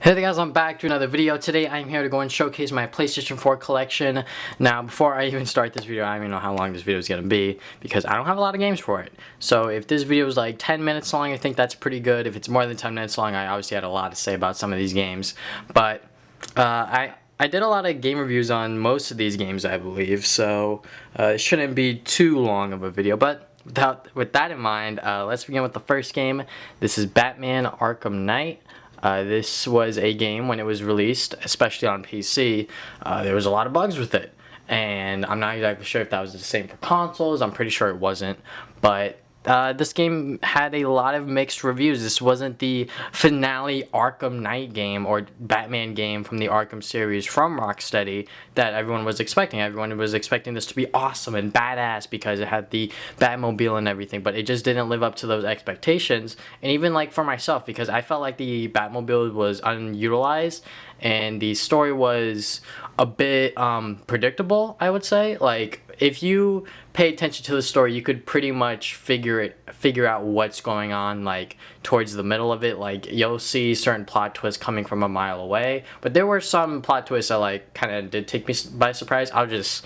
Hey there guys, I'm back to another video. Today I'm here to go and showcase my PlayStation 4 collection. Now before I even start this video, I don't even know how long this video is going to be because I don't have a lot of games for it. So if this video is like 10 minutes long, I think that's pretty good. If it's more than 10 minutes long, I obviously had a lot to say about some of these games. But I did a lot of game reviews on most of these games, I believe, so it shouldn't be too long of a video. But with that in mind, let's begin with the first game. This is Batman Arkham Knight. This was a game when it was released, especially on PC, there was a lot of bugs with it. And I'm not exactly sure if that was the same for consoles. I'm pretty sure it wasn't. But this game had a lot of mixed reviews. This wasn't the finale Arkham Knight game or Batman game from the Arkham series from Rocksteady that everyone was expecting. Everyone was expecting this to be awesome and badass because it had the Batmobile and everything, but it just didn't live up to those expectations. And even like for myself, because I felt like the Batmobile was unutilized and the story was a bit predictable, I would say. Like, if you pay attention to the story, you could pretty much figure out what's going on, like towards the middle of it. Like, you'll see certain plot twists coming from a mile away, but there were some plot twists that like kind of did take me by surprise. I'll just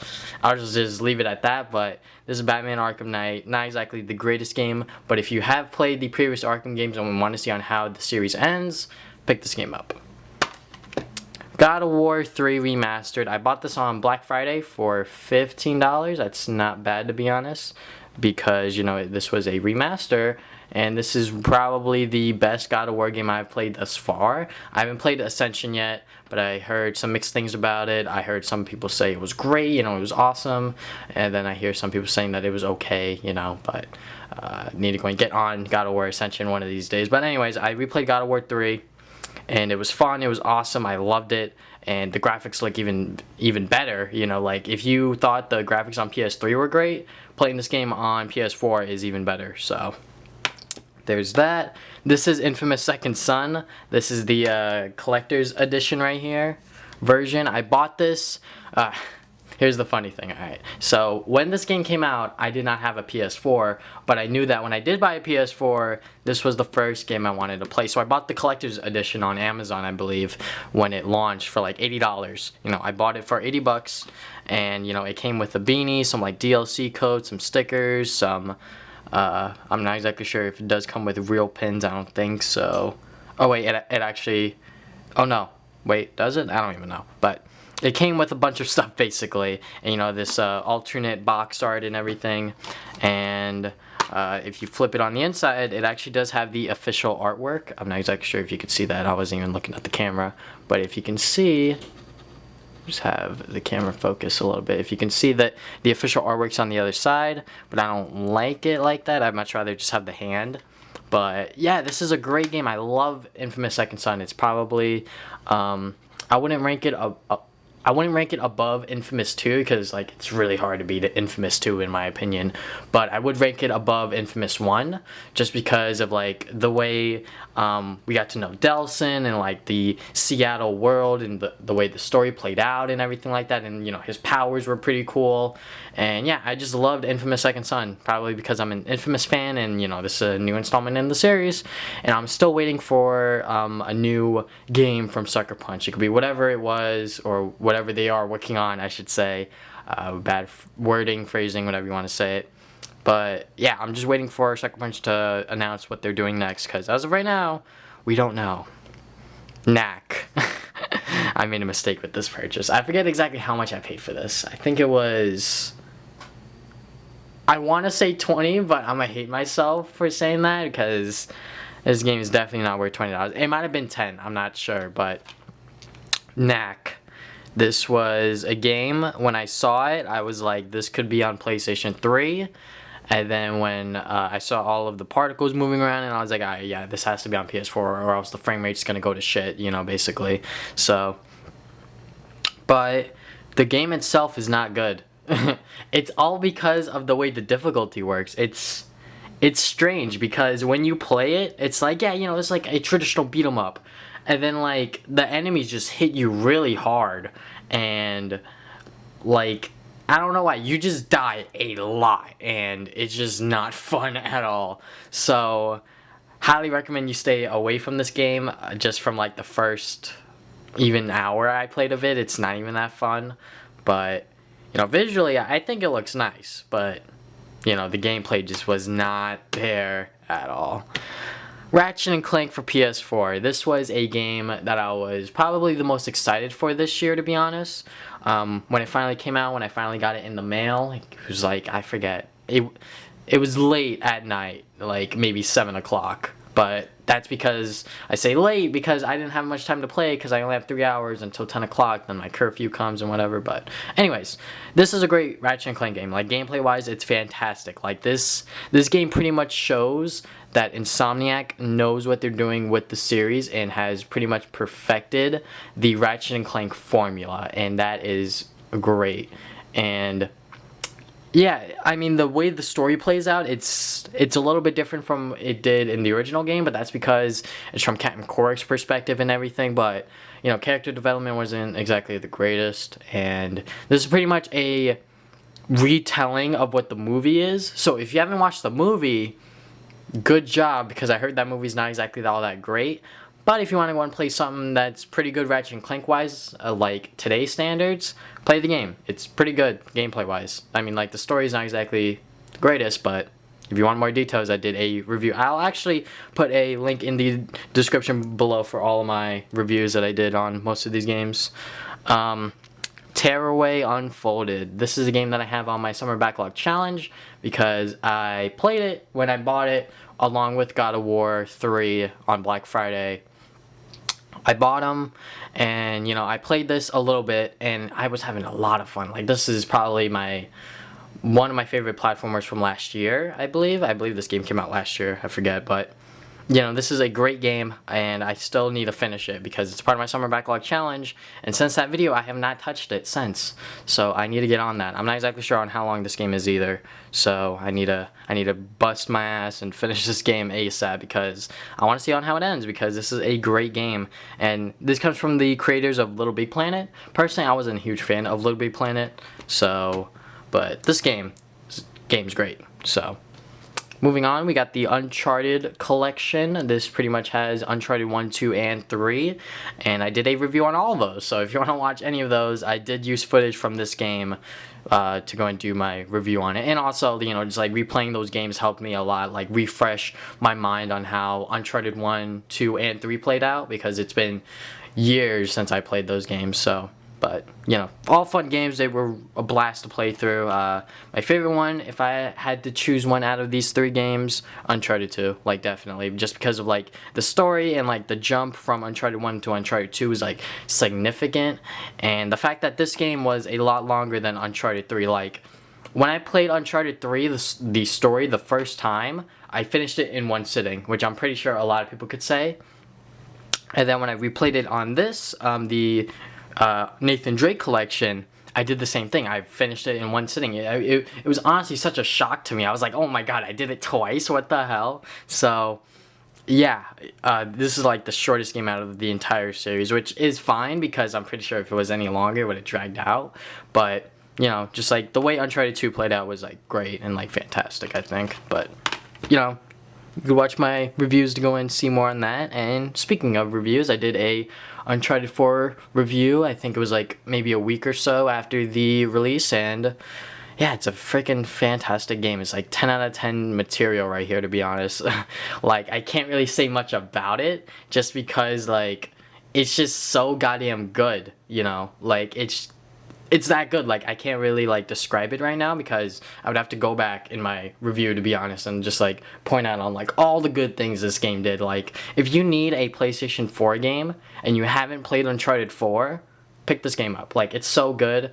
leave it at that. But this is Batman Arkham Knight, not exactly the greatest game, but if you have played the previous Arkham games and want to see on how the series ends, pick this game up. God of War 3 Remastered. I bought this on Black Friday for $15. That's not bad, to be honest, because, you know, this was a remaster, and this is probably the best God of War game I've played thus far. I haven't played Ascension yet, but I heard some mixed things about it. I heard some people say it was great, you know, it was awesome, and then I hear some people saying that it was okay, you know, but need to go and get on God of War Ascension one of these days. But anyways, I replayed God of War 3. And it was fun, it was awesome, I loved it, and the graphics look even better, you know, like if you thought the graphics on PS3 were great, playing this game on PS4 is even better, so there's that. This is Infamous Second Son. This is the collector's edition right here, version. I bought this, here's the funny thing, alright. So, when this game came out, I did not have a PS4, but I knew that when I did buy a PS4, this was the first game I wanted to play. So I bought the collector's edition on Amazon, I believe, when it launched for like $80. You know, I bought it for 80 bucks, and, you know, it came with a beanie, some like DLC codes, some stickers, some, I'm not exactly sure if it does come with real pins, I don't think so. Oh wait, it actually, oh no, wait, does it? I don't even know, but it came with a bunch of stuff basically, and you know, this alternate box art and everything, and if you flip it on the inside, it actually does have the official artwork. I'm not exactly sure if you could see that, I wasn't even looking at the camera, but if you can see, just have the camera focus a little bit, if you can see that the official artwork's on the other side, but I don't like it like that. I'd much rather just have the hand. But yeah, this is a great game. I love Infamous Second Son. It's probably, I wouldn't rank it above Infamous 2 because like it's really hard to beat Infamous 2 in my opinion, but I would rank it above Infamous 1 just because of like the way we got to know Delson and like the Seattle world and the way the story played out and everything like that, and you know, his powers were pretty cool. And yeah, I just loved Infamous Second Son, probably because I'm an Infamous fan, and you know, this is a new installment in the series, and I'm still waiting for a new game from Sucker Punch. It could be whatever it was, or whatever they are working on, I should say. Bad wording, phrasing, whatever you want to say it. But yeah, I'm just waiting for Sucker Punch to announce what they're doing next, because as of right now, we don't know. Knack. I made a mistake with this purchase. I forget exactly how much I paid for this. I think it was, I want to say 20, but I'm gonna hate myself for saying that because this game is definitely not worth $20. It might have been 10, I'm not sure, but Knack. This was a game, when I saw it, I was like, this could be on PlayStation 3, and then when I saw all of the particles moving around, and I was like, alright, yeah, this has to be on PS4, or else the frame rate's gonna go to shit, you know, basically. So, but the game itself is not good. It's all because of the way the difficulty works. It's strange because when you play it, it's like, yeah, you know, it's like a traditional beat 'em up, and then like the enemies just hit you really hard, and like, I don't know why, you just die a lot, and it's just not fun at all. So highly recommend you stay away from this game, just from like the first even hour I played of it. It's not even that fun, but you know, visually I think it looks nice, but you know, the gameplay just was not there at all. Ratchet and Clank for PS4. This was a game that I was probably the most excited for this year, to be honest. When it finally came out, when I finally got it in the mail, it was like, I forget, it was late at night, like maybe 7 o'clock. But that's because, I say late because I didn't have much time to play, because I only have 3 hours until 10 o'clock, then my curfew comes and whatever. But anyways, this is a great Ratchet and Clank game. Like, gameplay wise, it's fantastic. Like, this game pretty much shows that Insomniac knows what they're doing with the series and has pretty much perfected the Ratchet and Clank formula, and that is great. And yeah, I mean, the way the story plays out, it's a little bit different from it did in the original game, but that's because it's from Captain Cork's perspective and everything. But you know, character development wasn't exactly the greatest, and this is pretty much a retelling of what the movie is. So if you haven't watched the movie, good job, because I heard that movie's not exactly all that great. But if you want to go and play something that's pretty good Ratchet and Clank wise, like today's standards, play the game. It's pretty good gameplay wise. I mean, like, the story's not exactly the greatest, but if you want more details, I did a review. I'll actually put a link in the description below for all of my reviews that I did on most of these games. Tearaway Unfolded. This is a game that I have on my summer backlog challenge because I played it when I bought it along with God of War 3 on Black Friday. I bought them, and you know, I played this a little bit and I was having a lot of fun. Like, this is probably one of my favorite platformers from last year, I believe. I believe this game came out last year, I forget, but you know, this is a great game, and I still need to finish it because it's part of my summer backlog challenge, and since that video I have not touched it since, so I need to get on that. I'm not exactly sure on how long this game is either, so I need to bust my ass and finish this game ASAP because I want to see on how it ends, because this is a great game, and this comes from the creators of Little Big Planet. Personally, I wasn't a huge fan of Little Big Planet, so, but this game's great. So moving on, we got the Uncharted Collection. This pretty much has Uncharted 1, 2, and 3, and I did a review on all of those, so if you want to watch any of those, I did use footage from this game to go and do my review on it. And also, you know, just like replaying those games helped me a lot, like refresh my mind on how Uncharted 1, 2, and 3 played out, because it's been years since I played those games. So, but you know, all fun games. They were a blast to play through. My favorite one, if I had to choose one out of these 3 games, Uncharted 2, like, definitely, just because of like the story, and like the jump from Uncharted 1 to Uncharted 2 is like significant, and the fact that this game was a lot longer than Uncharted 3. Like, when I played Uncharted 3, the story the first time, I finished it in one sitting, which I'm pretty sure a lot of people could say. And then when I replayed it on this, the Nathan Drake Collection, I did the same thing. I finished it in one sitting. It was honestly such a shock to me. I was like, oh my god, I did it twice, what the hell? So yeah, this is like the shortest game out of the entire series, which is fine, because I'm pretty sure if it was any longer, it would have dragged out. But you know, just like the way Uncharted 2 played out was like great and like fantastic, I think. But you know, you can watch my reviews to go and see more on that. And speaking of reviews, I did a Uncharted 4 review. I think it was like maybe a week or so after the release, and yeah, it's a freaking fantastic game. It's like 10 out of 10 material right here, to be honest. Like, I can't really say much about it, just because like it's just so goddamn good, you know? Like, it's that good. Like, I can't really like describe it right now, because I would have to go back in my review, to be honest, and just like point out on like all the good things this game did. Like, if you need a PlayStation 4 game and you haven't played Uncharted 4, pick this game up. Like, it's so good.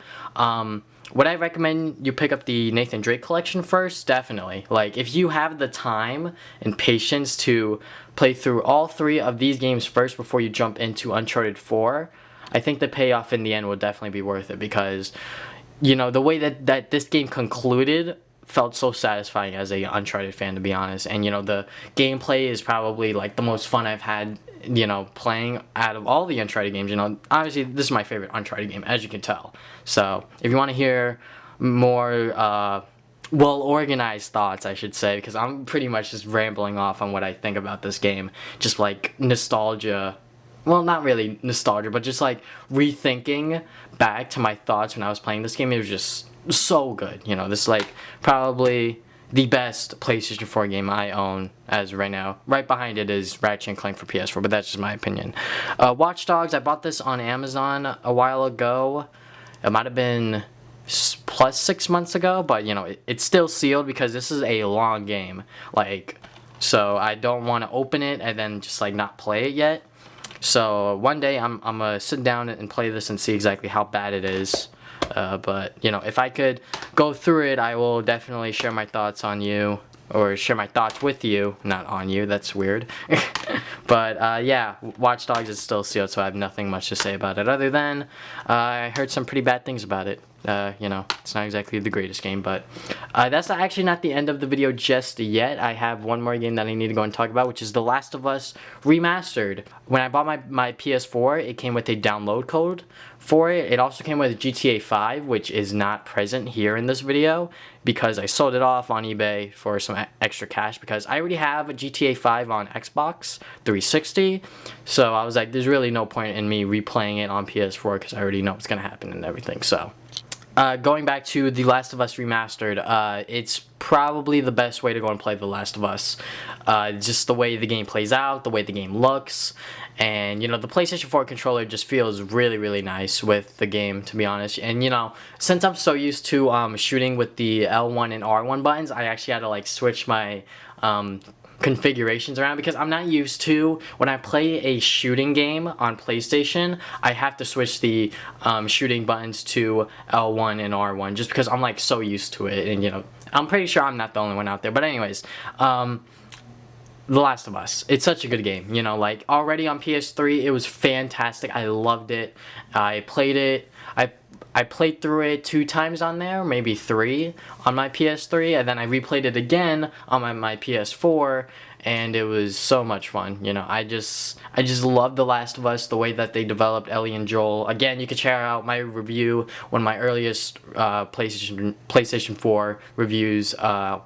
Would I recommend you pick up the Nathan Drake Collection first? Definitely. Like, if you have the time and patience to play through all 3 of these games first before you jump into Uncharted 4, I think the payoff in the end will definitely be worth it, because you know, the way that this game concluded felt so satisfying as a Uncharted fan, to be honest. And you know, the gameplay is probably like the most fun I've had, you know, playing out of all the Uncharted games. You know, obviously this is my favorite Uncharted game, as you can tell. So if you want to hear more well-organized thoughts, I should say, because I'm pretty much just rambling off on what I think about this game. Just like nostalgia. Well, not really nostalgia, but just like rethinking back to my thoughts when I was playing this game. It was just so good. You know, this is like probably the best PlayStation 4 game I own as of right now. Right behind it is Ratchet and Clank for PS4, but that's just my opinion. Watch Dogs, I bought this on Amazon a while ago. It might have been plus 6 months ago, but you know, it's still sealed because this is a long game. Like, so I don't want to open it and then just like not play it yet. So one day I'm gonna sit down and play this and see exactly how bad it is. But you know, if I could go through it, I will definitely share my thoughts on you, or share my thoughts with you, not on you. That's weird. But yeah, Watch Dogs is still sealed, so I have nothing much to say about it other than I heard some pretty bad things about it. You know, it's not exactly the greatest game, but that's actually not the end of the video just yet. I have one more game that I need to go and talk about, which is The Last of Us Remastered. When I bought my PS4, it came with a download code for it. It also came with GTA 5, which is not present here in this video because I sold it off on eBay for some extra cash because I already have a GTA 5 on Xbox 360. So I was like, there's really no point in me replaying it on PS4 because I already know what's going to happen and everything. So going back to The Last of Us Remastered, it's probably the best way to go and play The Last of Us. Just the way the game plays out, the way the game looks, and you know, the PlayStation 4 controller just feels really, really nice with the game, to be honest. And you know, since I'm so used to shooting with the L1 and R1 buttons, I actually had to like switch my configurations around because I'm not used to, when I play a shooting game on PlayStation, I have to switch the shooting buttons to L1 and R1 just because I'm like so used to it. And you know, I'm pretty sure I'm not the only one out there, but anyways, The Last of Us, it's such a good game. You know, like already on PS3 it was fantastic. I loved it. I played it. I played through it 2 times on there, maybe 3 on my PS3, and then I replayed it again on my PS4, and it was so much fun. You know, I just love The Last of Us, the way that they developed Ellie and Joel. Again, you can check out my review, one of my earliest PlayStation 4 reviews.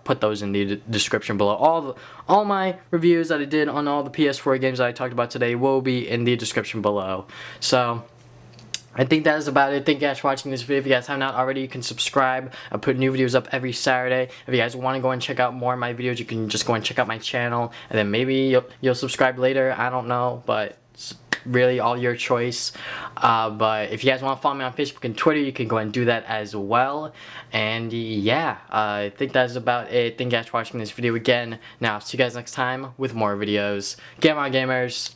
Put those in the description below. All my reviews that I did on all the PS4 games that I talked about today will be in the description below. So I think that is about it. Thank you guys for watching this video. If you guys have not already, you can subscribe. I put new videos up every Saturday. If you guys want to go and check out more of my videos, you can just go and check out my channel, and then maybe you'll subscribe later. I don't know, but it's really all your choice. But if you guys want to follow me on Facebook and Twitter, you can go and do that as well. And yeah, I think that's about it. Thank you guys for watching this video again. Now, see you guys next time with more videos. Game on, gamers.